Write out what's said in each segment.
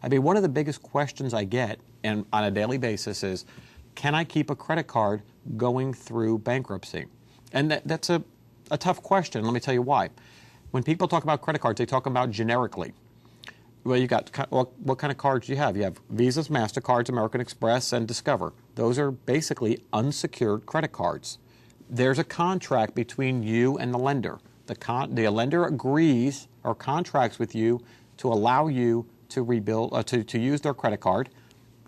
I mean, one of the biggest questions I get and on a daily basis is, can I keep a credit card going through bankruptcy? And that's a tough question. Let me tell you why. When people talk about credit cards, they talk about generically. Well, you got, what kind of cards do you have? You have Visas, MasterCards, American Express, and Discover. Those are basically unsecured credit cards. There's a contract between you and the lender. The lender agrees or contracts with you to allow you to rebuild, to use their credit card,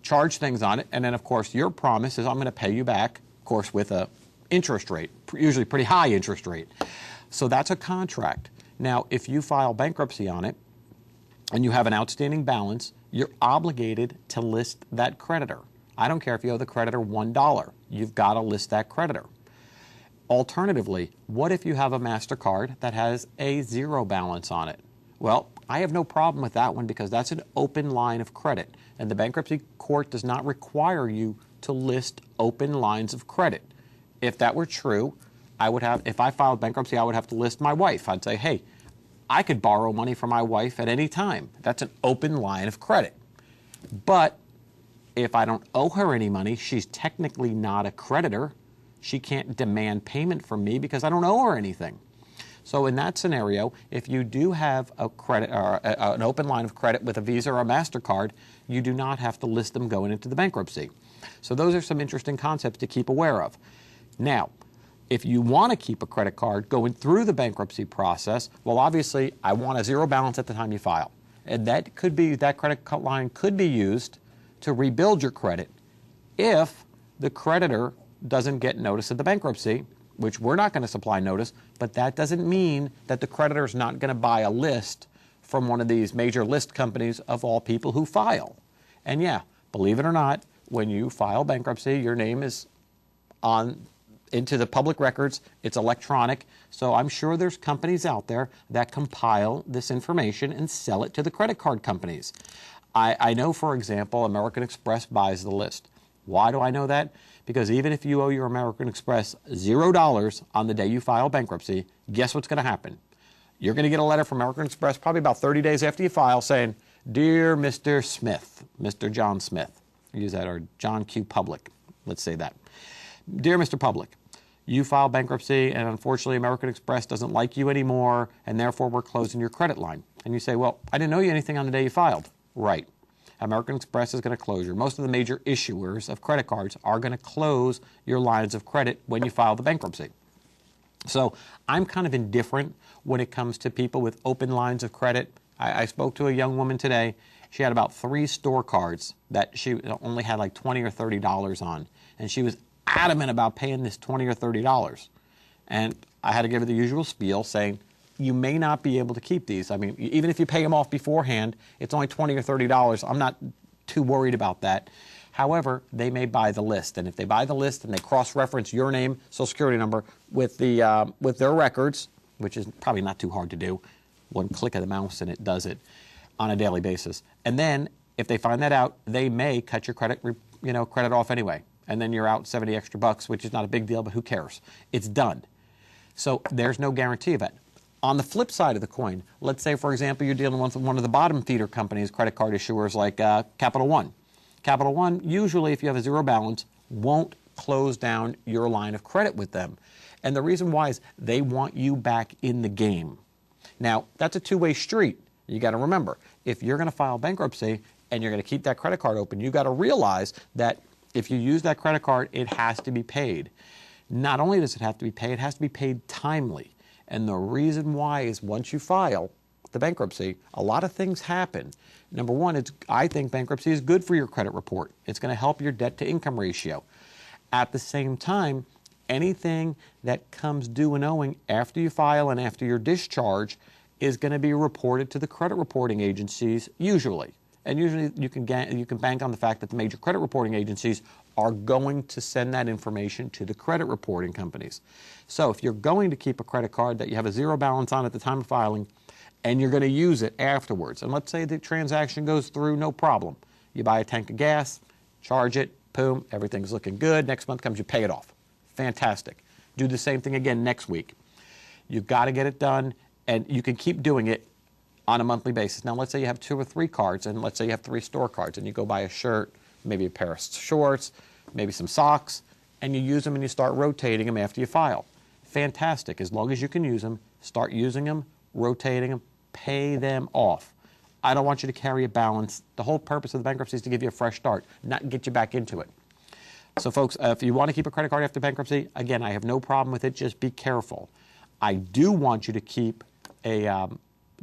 charge things on it, and then, of course, your promise is I'm going to pay you back, of course, with a interest rate, usually pretty high interest rate. So that's a contract. Now, if you file bankruptcy on it and you have an outstanding balance, you're obligated to list that creditor. I don't care if you owe the creditor $1. You've got to list that creditor. Alternatively, what if you have a MasterCard that has a zero balance on it? Well, I have no problem with that one because that's an open line of credit, and the bankruptcy court does not require you to list open lines of credit. If that were true, if I filed bankruptcy, I would have to list my wife. I'd say, hey, I could borrow money from my wife at any time. That's an open line of credit. But if I don't owe her any money, she's technically not a creditor. She can't demand payment from me because I don't owe her anything. So in that scenario, if you do have a credit or an open line of credit with a Visa or a MasterCard, you do not have to list them going into the bankruptcy. So those are some interesting concepts to keep aware of. Now, if you want to keep a credit card going through the bankruptcy process, well, obviously, I want a zero balance at the time you file. And that credit line could be used to rebuild your credit if the creditor doesn't get notice of the bankruptcy, which we're not going to supply notice, but that doesn't mean that the creditor is not going to buy a list from one of these major list companies of all people who file. And yeah, believe it or not, when you file bankruptcy, your name is into the public records. It's electronic. So I'm sure there's companies out there that compile this information and sell it to the credit card companies. I know, for example, American Express buys the list. Why do I know that? Because even if you owe your American Express $0 on the day you file bankruptcy, guess what's going to happen? You're going to get a letter from American Express probably about 30 days after you file saying, Dear Mr. Smith, Mr. John Smith, use that, or John Q. Public, let's say that. Dear Mr. Public, you file bankruptcy and unfortunately American Express doesn't like you anymore and therefore we're closing your credit line. And you say, well, I didn't owe you anything on the day you filed. Right. American Express is going to close your. Most of the major issuers of credit cards are going to close your lines of credit when you file the bankruptcy. So I'm kind of indifferent when it comes to people with open lines of credit. I spoke to a young woman today. She had about 3 store cards that she only had like $20 or $30 on. And she was adamant about paying this $20 or $30. And I had to give her the usual spiel saying, you may not be able to keep these. I mean, even if you pay them off beforehand, it's only $20 or $30. I'm not too worried about that. However, they may buy the list. And if they buy the list and they cross-reference your name, Social Security number, with their records, which is probably not too hard to do, one click of the mouse and it does it on a daily basis. And then if they find that out, they may cut your credit off anyway. And then you're out 70 extra bucks, which is not a big deal, but who cares? It's done. So there's no guarantee of it. On the flip side of the coin, let's say, for example, you're dealing with one of the bottom feeder companies, credit card issuers like Capital One. Capital One, usually if you have a zero balance, won't close down your line of credit with them. And the reason why is they want you back in the game. Now, that's a two-way street. You got to remember, if you're going to file bankruptcy and you're going to keep that credit card open, you got to realize that if you use that credit card, it has to be paid. Not only does it have to be paid, it has to be paid timely. And the reason why is once you file the bankruptcy, a lot of things happen. Number one, I think bankruptcy is good for your credit report. It's going to help your debt-to-income ratio. At the same time, anything that comes due and owing after you file and after your discharge is going to be reported to the credit reporting agencies usually. And usually you can bank on the fact that the major credit reporting agencies are going to send that information to the credit reporting companies. So if you're going to keep a credit card that you have a zero balance on at the time of filing and you're going to use it afterwards, and let's say the transaction goes through, no problem. You buy a tank of gas, charge it, boom, everything's looking good. Next month comes, you pay it off. Fantastic. Do the same thing again next week. You've got to get it done, and you can keep doing it on a monthly basis. Now, let's say you have 2 or 3 cards, and let's say you have 3 store cards, and you go buy a shirt, maybe a pair of shorts, maybe some socks, and you use them and you start rotating them after you file. Fantastic. As long as you can use them, start using them, rotating them, pay them off. I don't want you to carry a balance. The whole purpose of the bankruptcy is to give you a fresh start, not get you back into it. So folks, if you want to keep a credit card after bankruptcy, again, I have no problem with it. Just be careful. I do want you to keep a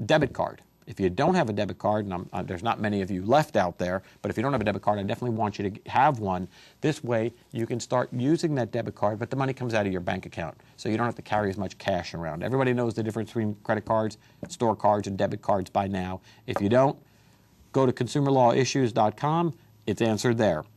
debit card. If you don't have a debit card, and there's not many of you left out there, but if you don't have a debit card, I definitely want you to have one. This way, you can start using that debit card, but the money comes out of your bank account, so you don't have to carry as much cash around. Everybody knows the difference between credit cards, store cards, and debit cards by now. If you don't, go to consumerlawissues.com. It's answered there.